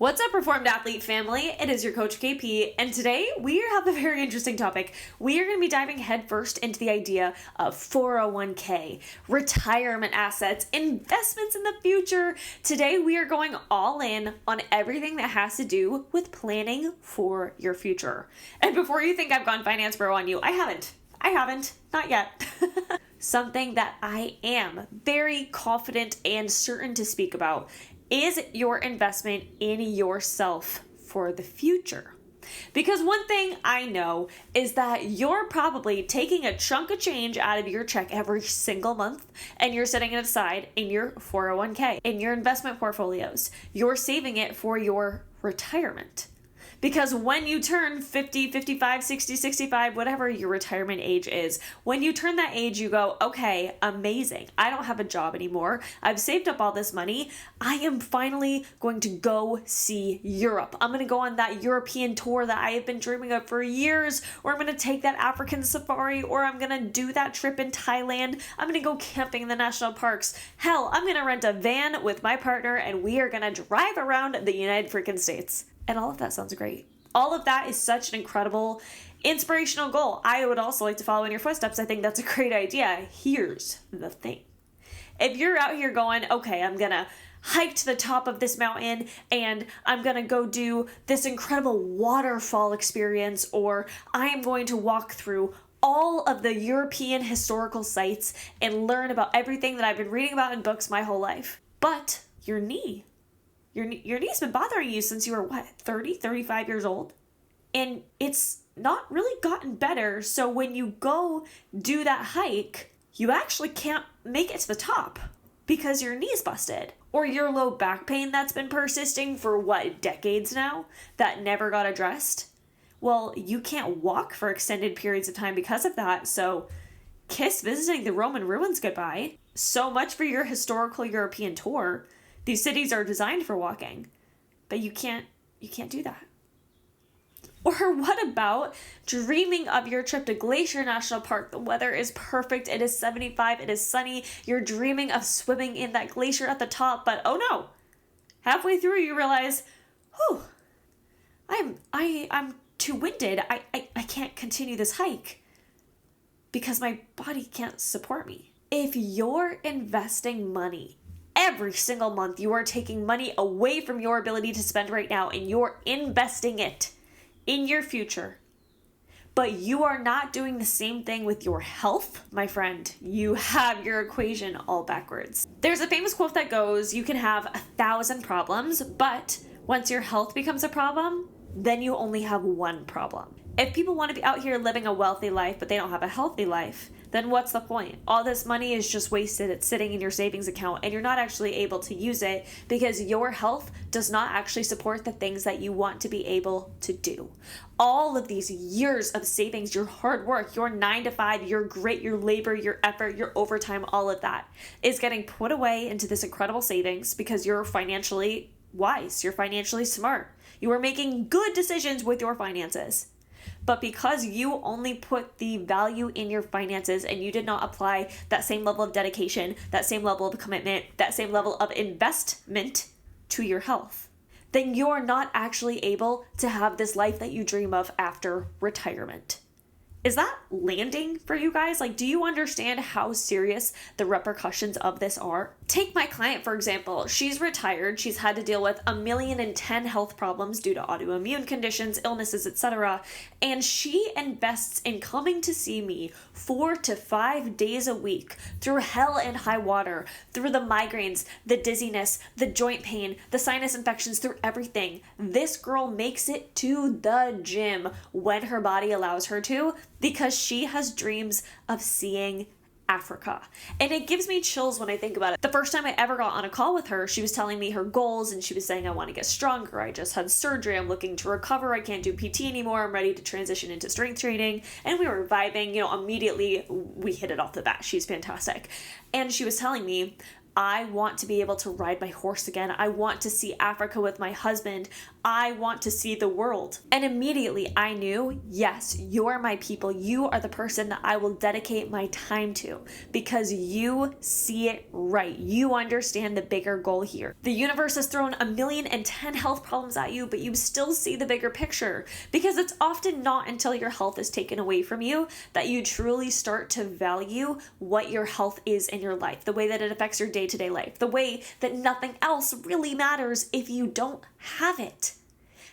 What's up, Reformed Athlete family? It is your coach KP, and today we have a very interesting topic. We are going to be diving headfirst into the idea of 401k, retirement assets, investments in the future. Today we are going all in on everything that has to do with planning for your future. And before you think I've gone finance bro on you, I haven't, not yet. Something that I am very confident and certain to speak about is your investment in yourself for the future. Because one thing I know is that you're probably taking a chunk of change out of your check every single month and you're setting it aside in your 401k, in your investment portfolios. You're saving it for your retirement. Because when you turn 50, 55, 60, 65, whatever your retirement age is, when you turn that age, you go, okay, amazing. I don't have a job anymore. I've saved up all this money. I am finally going to go see Europe. I'm going to go on that European tour that I have been dreaming of for years, or I'm going to take that African safari, or I'm going to do that trip in Thailand. I'm going to go camping in the national parks. Hell, I'm going to rent a van with my partner and we are going to drive around the United freaking States. And all of that sounds great. All of that is such an incredible, inspirational goal. I would also like to follow in your footsteps. I think that's a great idea. Here's the thing. If you're out here going, okay, I'm going to hike to the top of this mountain and I'm going to go do this incredible waterfall experience, or I am going to walk through all of the European historical sites and learn about everything that I've been reading about in books my whole life. But your knee's been bothering you since you were, 30, 35 years old? And it's not really gotten better. So when you go do that hike, you actually can't make it to the top because your knee's busted. Or your low back pain that's been persisting for decades now that never got addressed? Well, you can't walk for extended periods of time because of that. So kiss visiting the Roman ruins goodbye. So much for your historical European tour. These cities are designed for walking, but you can't do that. Or what about dreaming of your trip to Glacier National Park? The weather is perfect. It is 75. It is sunny. You're dreaming of swimming in that glacier at the top, but oh no. Halfway through you realize, I'm too winded. I can't continue this hike because my body can't support me. If you're investing money every single month, you are taking money away from your ability to spend right now and you're investing it in your future. But you are not doing the same thing with your health, my friend. You have your equation all backwards. There's a famous quote that goes, you can have 1,000 problems, but once your health becomes a problem, then you only have one problem. If people want to be out here living a wealthy life, but they don't have a healthy life, then what's the point? All this money is just wasted. It's sitting in your savings account and you're not actually able to use it because your health does not actually support the things that you want to be able to do. All of these years of savings, your hard work, your 9 to 5, your grit, your labor, your effort, your overtime, all of that is getting put away into this incredible savings because you're financially wise. You're financially smart. You are making good decisions with your finances. But because you only put the value in your finances and you did not apply that same level of dedication, that same level of commitment, that same level of investment to your health, then you're not actually able to have this life that you dream of after retirement. Is that landing for you guys? Do you understand how serious the repercussions of this are? Take my client, for example. She's retired. She's had to deal with 1,010,000 health problems due to autoimmune conditions, illnesses, etc. And she invests in coming to see me 4 to 5 days a week through hell and high water, through the migraines, the dizziness, the joint pain, the sinus infections, through everything. This girl makes it to the gym when her body allows her to, because she has dreams of seeing Africa. And it gives me chills when I think about it. The first time I ever got on a call with her, she was telling me her goals and she was saying, I want to get stronger. I just had surgery. I'm looking to recover. I can't do PT anymore. I'm ready to transition into strength training. And we were vibing, immediately we hit it off the bat. She's fantastic. And she was telling me, I want to be able to ride my horse again. I want to see Africa with my husband. I want to see the world. And immediately I knew, yes, you are my people. You are the person that I will dedicate my time to because you see it right. You understand the bigger goal here. The universe has thrown 1,010 health problems at you, but you still see the bigger picture because it's often not until your health is taken away from you that you truly start to value what your health is in your life, the way that it affects your day-to-day life, the way that nothing else really matters if you don't have it.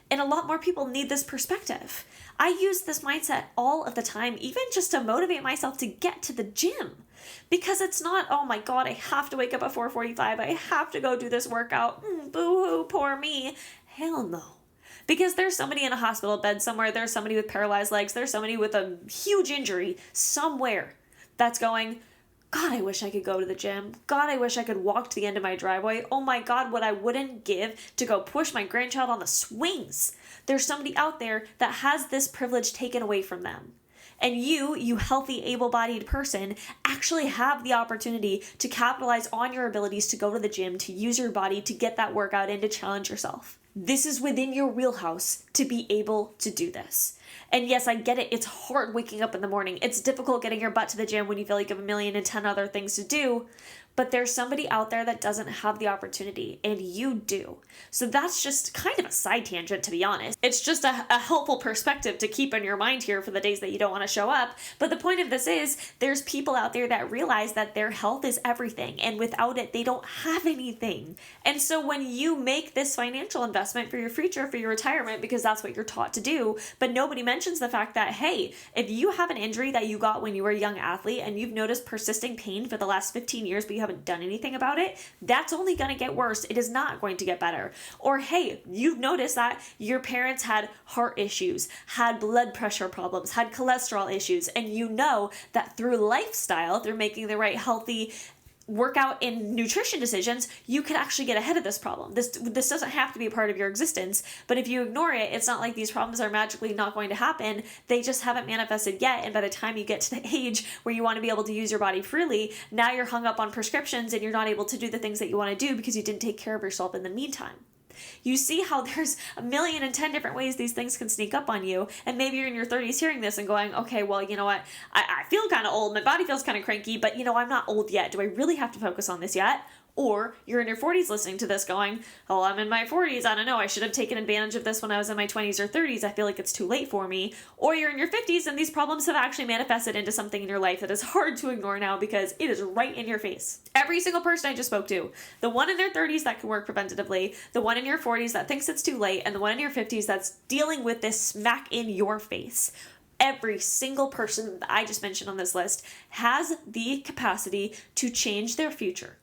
And a lot more people need this perspective. I use this mindset all of the time, even just to motivate myself to get to the gym. Because it's not, oh my God, I have to wake up at 4:45. I have to go do this workout. Boo-hoo, poor me. Hell no. Because there's somebody in a hospital bed somewhere. There's somebody with paralyzed legs. There's somebody with a huge injury somewhere that's going, God, I wish I could go to the gym. God, I wish I could walk to the end of my driveway. Oh my God, what I wouldn't give to go push my grandchild on the swings. There's somebody out there that has this privilege taken away from them. And you healthy, able-bodied person, actually have the opportunity to capitalize on your abilities to go to the gym, to use your body, to get that workout in, to challenge yourself. This is within your wheelhouse to be able to do this. And yes, I get it. It's hard waking up in the morning. It's difficult getting your butt to the gym when you feel like you have 1,010 other things to do. But there's somebody out there that doesn't have the opportunity, and you do. So that's just kind of a side tangent, to be honest. It's just a helpful perspective to keep in your mind here for the days that you don't want to show up. But the point of this is, there's people out there that realize that their health is everything, and without it, they don't have anything. And so when you make this financial investment for your future, for your retirement, because that's what you're taught to do, but nobody mentions the fact that, hey, if you have an injury that you got when you were a young athlete, and you've noticed persisting pain for the last 15 years, but you haven't done anything about it, that's only going to get worse. It is not going to get better. Or hey, you've noticed that your parents had heart issues, had blood pressure problems, had cholesterol issues, and you know that through lifestyle, through making the right healthy workout and nutrition decisions, you can actually get ahead of this problem. This doesn't have to be a part of your existence, but if you ignore it, it's not like these problems are magically not going to happen. They just haven't manifested yet, and by the time you get to the age where you want to be able to use your body freely, now you're hung up on prescriptions and you're not able to do the things that you want to do because you didn't take care of yourself in the meantime. You see how there's 1,010 different ways these things can sneak up on you, and maybe you're in your 30s hearing this and going, okay, well, you know what, I feel kind of old, my body feels kind of cranky, but I'm not old yet. Do I really have to focus on this yet? Or you're in your 40s listening to this going, oh, I'm in my 40s. I don't know. I should have taken advantage of this when I was in my 20s or 30s. I feel like it's too late for me. Or you're in your 50s and these problems have actually manifested into something in your life that is hard to ignore now because it is right in your face. Every single person I just spoke to, the one in their 30s that can work preventatively, the one in your 40s that thinks it's too late, and the one in your 50s that's dealing with this smack in your face. Every single person that I just mentioned on this list has the capacity to change their future.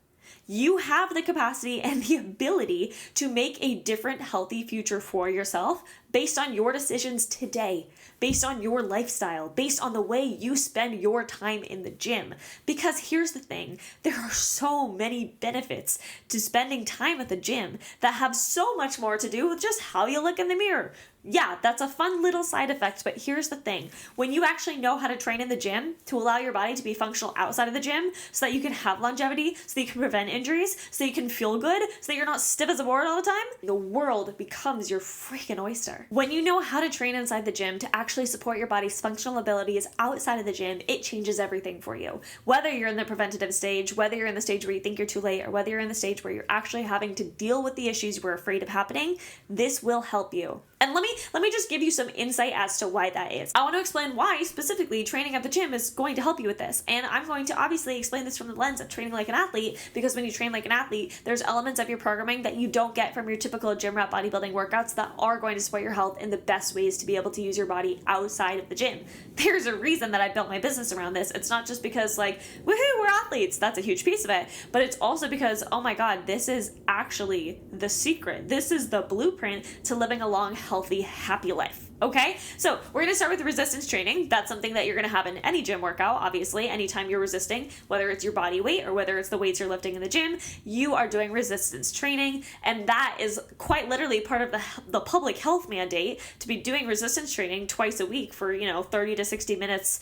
You have the capacity and the ability to make a different, healthy future for yourself based on your decisions today, based on your lifestyle, based on the way you spend your time in the gym. Because here's the thing, there are so many benefits to spending time at the gym that have so much more to do with just how you look in the mirror. Yeah, that's a fun little side effect, but here's the thing. When you actually know how to train in the gym to allow your body to be functional outside of the gym so that you can have longevity, so that you can prevent injuries, so that you can feel good, so that you're not stiff as a board all the time, the world becomes your freaking oyster. When you know how to train inside the gym to actually support your body's functional abilities outside of the gym, it changes everything for you. Whether you're in the preventative stage, whether you're in the stage where you think you're too late, or whether you're in the stage where you're actually having to deal with the issues you were afraid of happening, this will help you. And let me just give you some insight as to why that is. I want to explain why specifically training at the gym is going to help you with this. And I'm going to obviously explain this from the lens of training like an athlete, because when you train like an athlete, there's elements of your programming that you don't get from your typical gym rat bodybuilding workouts that are going to support your health in the best ways to be able to use your body outside of the gym. There's a reason that I built my business around this. It's not just because like, woohoo, we're athletes. That's a huge piece of it. But it's also because, oh my God, this is actually the secret. This is the blueprint to living a long, healthy, happy life. Okay, so we're going to start with resistance training. That's something that you're going to have in any gym workout. Obviously, anytime you're resisting, whether it's your body weight or whether it's the weights you're lifting in the gym, you are doing resistance training. And that is quite literally part of the public health mandate to be doing resistance training twice a week for, 30 to 60 minutes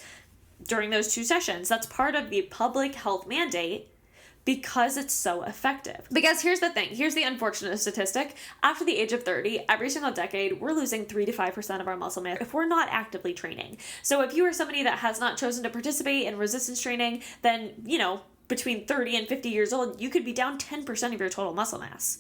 during those 2 sessions. That's part of the public health mandate. because it's so effective. Because here's the thing, here's the unfortunate statistic. After the age of 30, every single decade, we're losing 3 to 5% of our muscle mass if we're not actively training. So if you are somebody that has not chosen to participate in resistance training, then, between 30 and 50 years old, you could be down 10% of your total muscle mass.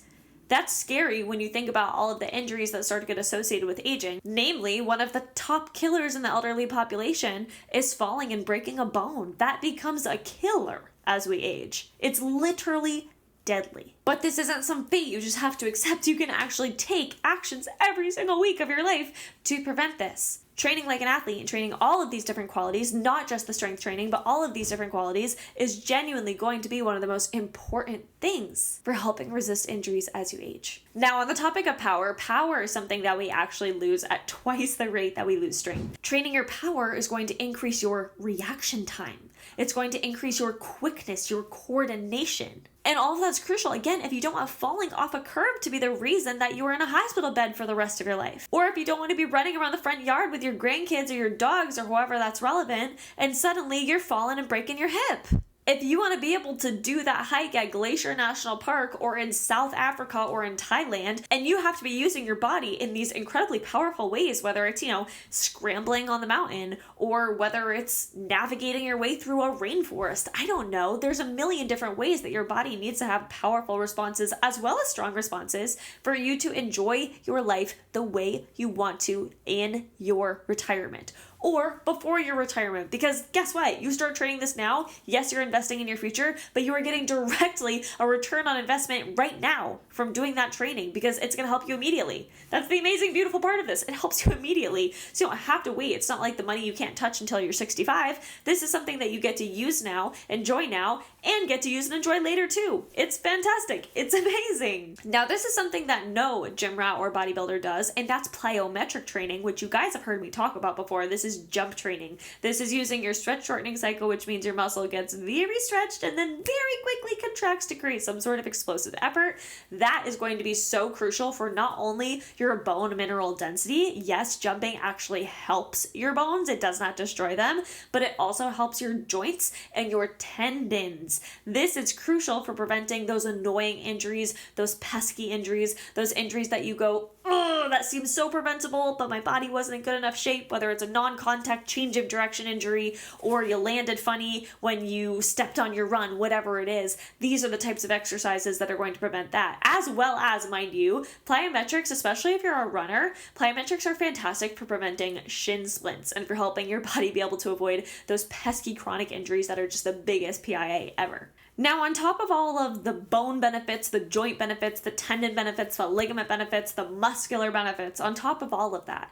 That's scary when you think about all of the injuries that start to get associated with aging. Namely, one of the top killers in the elderly population is falling and breaking a bone. That becomes a killer as we age. It's literally deadly. But this isn't some fate you just have to accept. You can actually take actions every single week of your life to prevent this. Training like an athlete and training all of these different qualities, not just the strength training, but all of these different qualities, is genuinely going to be one of the most important things for helping resist injuries as you age. Now, on the topic of power is something that we actually lose at twice the rate that we lose strength. Training your power is going to increase your reaction time. It's going to increase your quickness, your coordination. And all of that's crucial, again, if you don't want falling off a curb to be the reason that you are in a hospital bed for the rest of your life. Or if you don't want to be running around the front yard with your grandkids or your dogs or whoever that's relevant, and suddenly you're falling and breaking your hip. If you want to be able to do that hike at Glacier National Park or in South Africa or in Thailand, and you have to be using your body in these incredibly powerful ways, whether it's, scrambling on the mountain or whether it's navigating your way through a rainforest, I don't know. There's a million different ways that your body needs to have powerful responses as well as strong responses for you to enjoy your life the way you want to in your retirement. Or before your retirement, because guess what? You start training this now, yes, you're investing in your future, but you are getting directly a return on investment right now from doing that training because it's going to help you immediately. That's the amazing, beautiful part of this. It helps you immediately, so you don't have to wait. It's not like the money you can't touch until you're 65. This is something that you get to use now, enjoy now, and get to use and enjoy later too. It's fantastic. It's amazing. Now, this is something that no gym rat or bodybuilder does, and that's plyometric training, which you guys have heard me talk about before. This is jump training. This is using your stretch shortening cycle, which means your muscle gets very stretched and then very quickly contracts to create some sort of explosive effort. That is going to be so crucial for not only your bone mineral density. Yes, jumping actually helps your bones. It does not destroy them, but it also helps your joints and your tendons. This is crucial for preventing those annoying injuries, those pesky injuries, those injuries that you go, oh, that seems so preventable, but my body wasn't in good enough shape, whether it's a non-contact change of direction injury or you landed funny when you stepped on your run, whatever it is. These are the types of exercises that are going to prevent that. As well as, mind you, plyometrics, especially if you're a runner, plyometrics are fantastic for preventing shin splints and for helping your body be able to avoid those pesky chronic injuries that are just the biggest PIA ever. Now, on top of all of the bone benefits, the joint benefits, the tendon benefits, the ligament benefits, the muscular benefits, on top of all of that,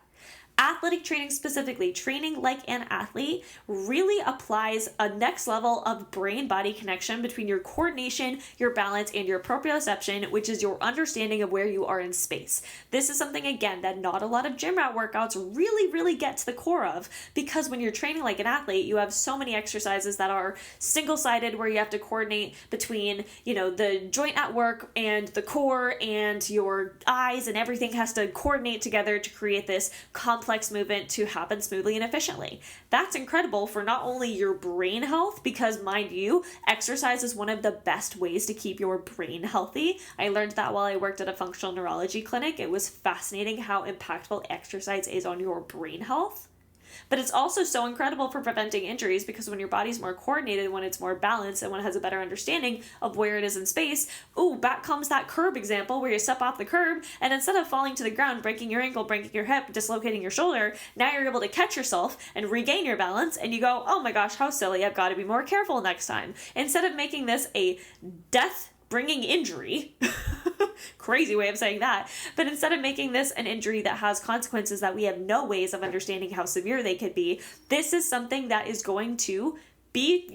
athletic training specifically, training like an athlete, really applies a next level of brain-body connection between your coordination, your balance, and your proprioception, which is your understanding of where you are in space. This is something, again, that not a lot of gym rat workouts really get to the core of, because when you're training like an athlete, you have so many exercises that are single-sided where you have to coordinate between, the joint at work and the core and your eyes, and everything has to coordinate together to create this complex movement to happen smoothly and efficiently. That's incredible for not only your brain health, because mind you, exercise is one of the best ways to keep your brain healthy. I learned that while I worked at a functional neurology clinic. It was fascinating how impactful exercise is on your brain health. But it's also so incredible for preventing injuries, because when your body's more coordinated, when it's more balanced, and when it has a better understanding of where it is in space, back comes that curb example where you step off the curb, and instead of falling to the ground, breaking your ankle, breaking your hip, dislocating your shoulder, now you're able to catch yourself and regain your balance, and you go, oh my gosh, how silly, I've got to be more careful next time. Instead of making this a death-bringing injury, crazy way of saying that, but instead of making this an injury that has consequences that we have no ways of understanding how severe they could be, this is something that is going to be,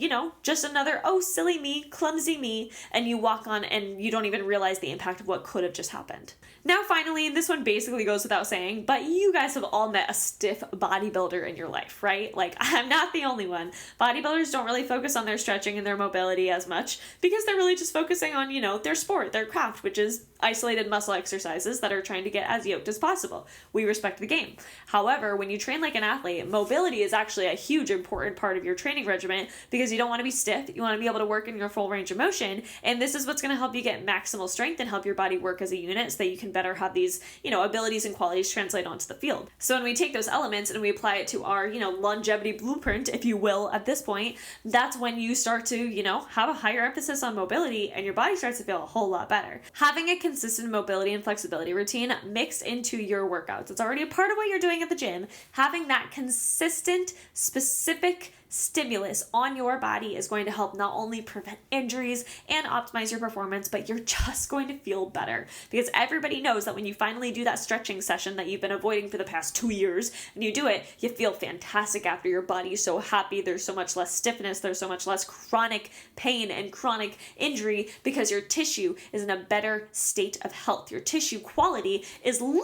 just another, oh, silly me, clumsy me, and you walk on and you don't even realize the impact of what could have just happened. Now, finally, and this one basically goes without saying, but you guys have all met a stiff bodybuilder in your life, right? Like, I'm not the only one. Bodybuilders don't really focus on their stretching and their mobility as much because they're really just focusing on, their sport, their craft, which is isolated muscle exercises that are trying to get as yoked as possible. We respect the game. However, when you train like an athlete, mobility is actually a huge important part of your training regimen because you don't want to be stiff. You want to be able to work in your full range of motion. And this is what's going to help you get maximal strength and help your body work as a unit so that you can better have these, abilities and qualities translate onto the field. So when we take those elements and we apply it to our, longevity blueprint, if you will, at this point, that's when you start to, have a higher emphasis on mobility and your body starts to feel a whole lot better. Having a consistent mobility and flexibility routine mixed into your workouts. It's already a part of what you're doing at the gym. Having that consistent, specific stimulus on your body is going to help not only prevent injuries and optimize your performance, but you're just going to feel better because everybody knows that when you finally do that stretching session that you've been avoiding for the past 2 years and you do it, you feel fantastic after. Your body is so happy. There's so much less stiffness. There's so much less chronic pain and chronic injury because your tissue is in a better state of health. Your tissue quality is literally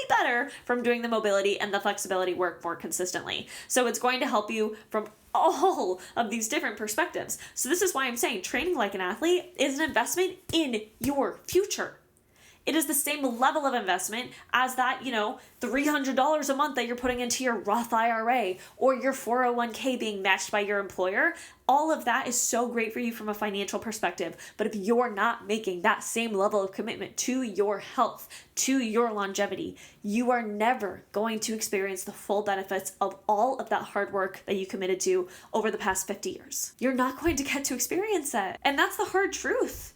better from doing the mobility and the flexibility work more consistently. So it's going to help you from all of these different perspectives. So this is why I'm saying training like an athlete is an investment in your future. It is the same level of investment as that, $300 a month that you're putting into your Roth IRA or your 401k being matched by your employer. All of that is so great for you from a financial perspective. But if you're not making that same level of commitment to your health, to your longevity, you are never going to experience the full benefits of all of that hard work that you committed to over the past 50 years. You're not going to get to experience that. And that's the hard truth.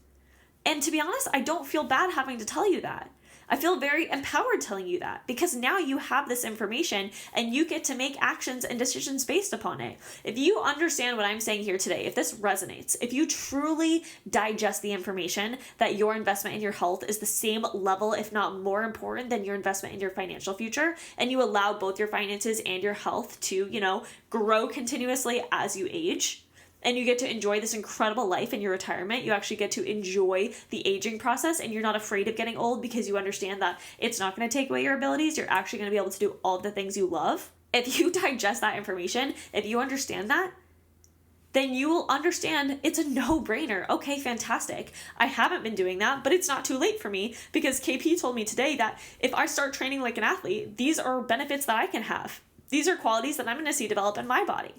And to be honest, I don't feel bad having to tell you that. I feel very empowered telling you that because now you have this information and you get to make actions and decisions based upon it. If you understand what I'm saying here today, if this resonates, if you truly digest the information that your investment in your health is the same level, if not more important than your investment in your financial future, and you allow both your finances and your health to, grow continuously as you age, and you get to enjoy this incredible life in your retirement. You actually get to enjoy the aging process and you're not afraid of getting old because you understand that it's not going to take away your abilities. You're actually going to be able to do all the things you love. If you digest that information, if you understand that, then you will understand it's a no-brainer. Okay, fantastic. I haven't been doing that, but it's not too late for me because KP told me today that if I start training like an athlete, these are benefits that I can have. These are qualities that I'm going to see develop in my body.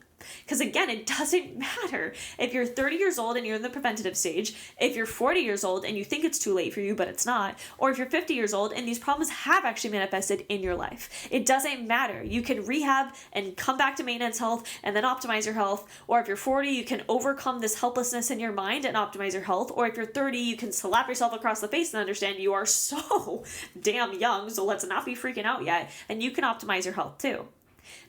Because again, it doesn't matter if you're 30 years old and you're in the preventative stage, if you're 40 years old and you think it's too late for you, but it's not, or if you're 50 years old and these problems have actually manifested in your life. It doesn't matter. You can rehab and come back to maintenance health and then optimize your health. Or if you're 40, you can overcome this helplessness in your mind and optimize your health. Or if you're 30, you can slap yourself across the face and understand you are so damn young, so let's not be freaking out yet. And you can optimize your health too.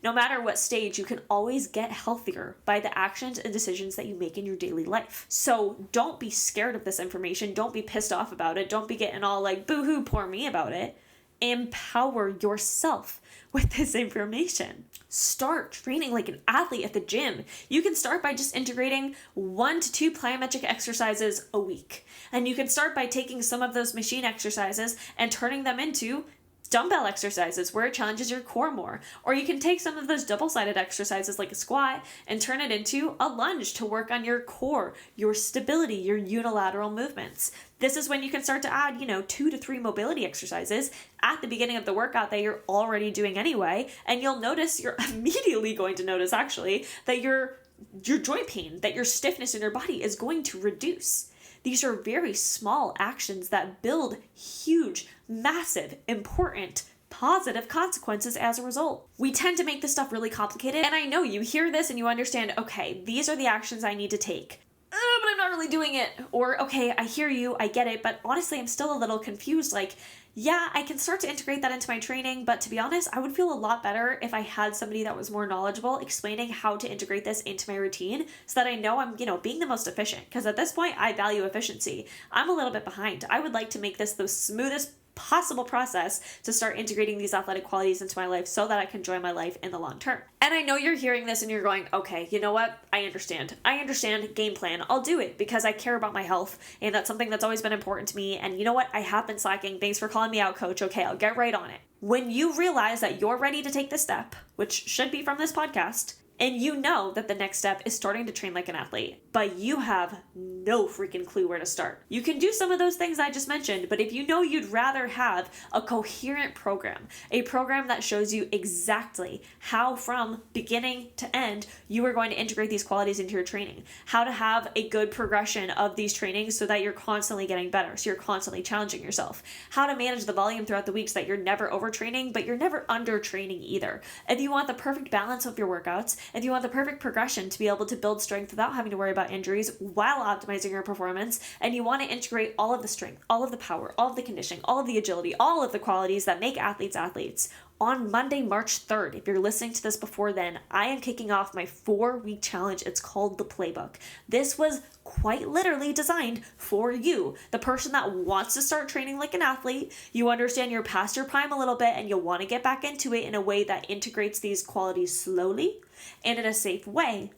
No matter what stage, you can always get healthier by the actions and decisions that you make in your daily life. So don't be scared of this information. Don't be pissed off about it. Don't be getting all like, boo-hoo, poor me about it. Empower yourself with this information. Start training like an athlete at the gym. You can start by just integrating 1 to 2 plyometric exercises a week. And you can start by taking some of those machine exercises and turning them into dumbbell exercises where it challenges your core more. Or you can take some of those double-sided exercises like a squat and turn it into a lunge to work on your core, your stability, your unilateral movements. This is when you can start to add, 2 to 3 mobility exercises at the beginning of the workout that you're already doing anyway. And you're immediately going to notice actually that your joint pain, that your stiffness in your body is going to reduce. These are very small actions that build huge, massive, important, positive consequences as a result. We tend to make this stuff really complicated, and I know you hear this and you understand, okay, these are the actions I need to take. But I'm not really doing it. Or, okay, I hear you, I get it, but honestly, I'm still a little confused. Like, yeah, I can start to integrate that into my training, but to be honest, I would feel a lot better if I had somebody that was more knowledgeable explaining how to integrate this into my routine so that I know I'm, being the most efficient. Because at this point, I value efficiency. I'm a little bit behind. I would like to make this the smoothest possible process to start integrating these athletic qualities into my life so that I can enjoy my life in the long term. And I know you're hearing this and you're going, okay, you know what? I understand game plan. I'll do it because I care about my health and that's something that's always been important to me. And you know what? I have been slacking. Thanks for calling me out, coach. Okay, I'll get right on it. When you realize that you're ready to take this step, which should be from this podcast, and you know that the next step is starting to train like an athlete, but you have no freaking clue where to start. You can do some of those things I just mentioned, but if you know you'd rather have a coherent program, a program that shows you exactly how from beginning to end you are going to integrate these qualities into your training, how to have a good progression of these trainings so that you're constantly getting better, so you're constantly challenging yourself, how to manage the volume throughout the week so that you're never overtraining, but you're never undertraining either. If you want the perfect balance of your workouts, if you want the perfect progression to be able to build strength without having to worry about injuries while optimizing your performance, and you want to integrate all of the strength, all of the power, all of the conditioning, all of the agility, all of the qualities that make athletes athletes, on Monday, March 3rd, if you're listening to this before then, I am kicking off my 4-week challenge. It's called the Playbook. This was quite literally designed for you, the person that wants to start training like an athlete. You understand you're past your prime a little bit and you want to get back into it in a way that integrates these qualities slowly and in a safe way.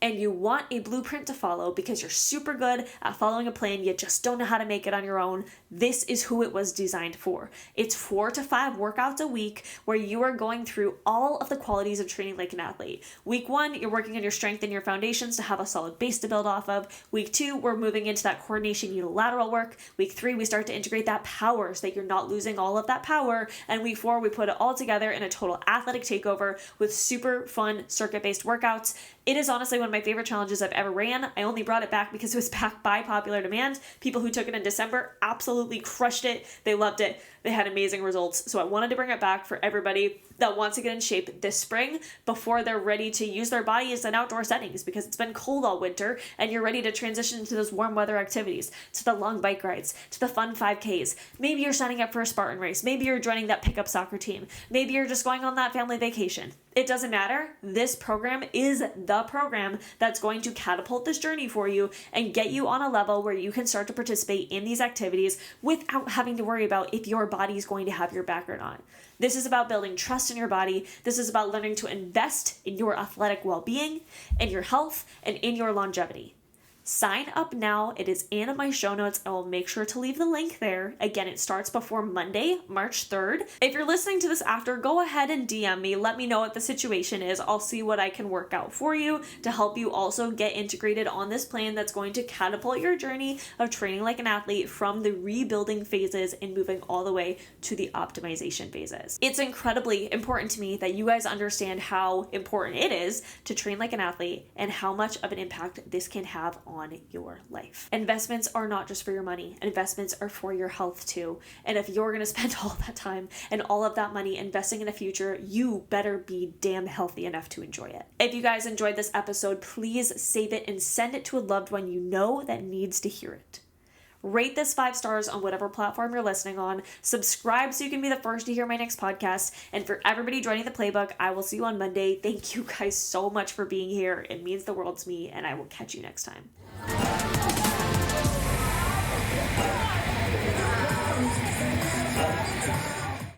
And you want a blueprint to follow because you're super good at following a plan, you just don't know how to make it on your own. This is who it was designed for. It's 4 to 5 workouts a week where you are going through all of the qualities of training like an athlete. Week 1, you're working on your strength and your foundations to have a solid base to build off of. Week 2, we're moving into that coordination unilateral work. Week 3, we start to integrate that power so that you're not losing all of that power. And week 4, we put it all together in a total athletic takeover with super fun circuit-based workouts. It is honestly one of my favorite challenges I've ever ran. I only brought it back because it was back by popular demand. People who took it in December absolutely crushed it. They loved it. They had amazing results. So I wanted to bring it back for everybody that wants to get in shape this spring before they're ready to use their bodies in outdoor settings, because it's been cold all winter and you're ready to transition into those warm weather activities, to the long bike rides, to the fun 5Ks. Maybe you're signing up for a Spartan race. Maybe you're joining that pickup soccer team. Maybe you're just going on that family vacation. It doesn't matter. This program is the program that's going to catapult this journey for you and get you on a level where you can start to participate in these activities without having to worry about if your body is going to have your back or not. This is about building trust in your body. This is about learning to invest in your athletic well-being, in your health, and in your longevity. Sign up now. It is in my show notes. I will make sure to leave the link there. Again, it starts before Monday, March 3rd. If you're listening to this after, go ahead and DM me. Let me know what the situation is. I'll see what I can work out for you to help you also get integrated on this plan that's going to catapult your journey of training like an athlete from the rebuilding phases and moving all the way to the optimization phases. It's incredibly important to me that you guys understand how important it is to train like an athlete and how much of an impact this can have on your life. Investments are not just for your money. Investments are for your health too. And if you're going to spend all that time and all of that money investing in a future, you better be damn healthy enough to enjoy it. If you guys enjoyed this episode, please save it and send it to a loved one you know that needs to hear it. Rate this 5 stars on whatever platform you're listening on. Subscribe so you can be the first to hear my next podcast. And for everybody joining the Playbook, I will see you on Monday. Thank you guys so much for being here. It means the world to me, and I will catch you next time.